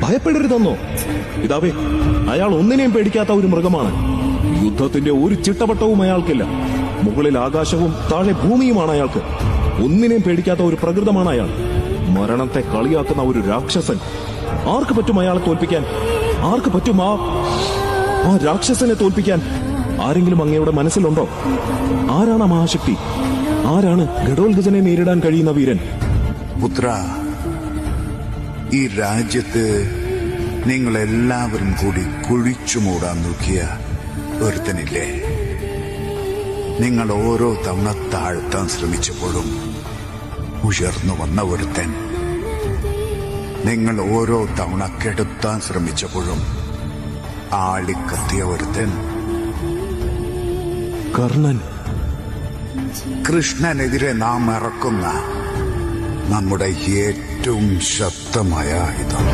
ഭയപ്പെടരുതെന്നോ? പിതാവേ, അയാൾ ഒന്നിനെയും പേടിക്കാത്ത ഒരു മൃഗമാണ്. യുദ്ധത്തിന്റെ ഒരു ചിട്ടവട്ടവും അയാൾക്കില്ല. മുകളിൽ ആകാശവും താഴെ ഭൂമിയുമാണ് അയാൾക്ക്. ഒന്നിനെയും പേടിക്കാത്ത ഒരു പ്രകൃതമാണ് അയാൾ. മരണത്തെ കളിയാക്കുന്ന ഒരു രാക്ഷസൻ. ആർക്ക് പറ്റും അയാളെ തോൽപ്പിക്കാൻ? ആർക്ക് പറ്റും ആ രാക്ഷസനെ തോൽപ്പിക്കാൻ? ആരെങ്കിലും അങ്ങയുടെ മനസ്സിലുണ്ടോ? ആരാണ് ആ മഹാശക്തി? ആരാണ് ഘടോത്കചനെ നേരിടാൻ കഴിയുന്ന വീരൻ? പുത്ര, ഈ രാജ്യത്ത് നിങ്ങളെല്ലാവരും കൂടി കുഴിച്ചു മൂടാൻ നോക്കിയ ഒരുത്തനില്ലേ? നിങ്ങൾ ഓരോ തവണ താഴ്ത്താൻ ശ്രമിച്ചപ്പോഴും ഉയർന്നു വന്ന ഒരുത്തൻ. നിങ്ങൾ ഓരോ തവണ കെടുത്താൻ ശ്രമിച്ചപ്പോഴും ആളിക്കത്തിയ ഒരുത്തൻ. കർണൻ. കൃഷ്ണനെതിരെ നാം ഇറക്കുന്ന നമ്മുടെ ഏറ്റവും ശക്തമായ ആയുധം.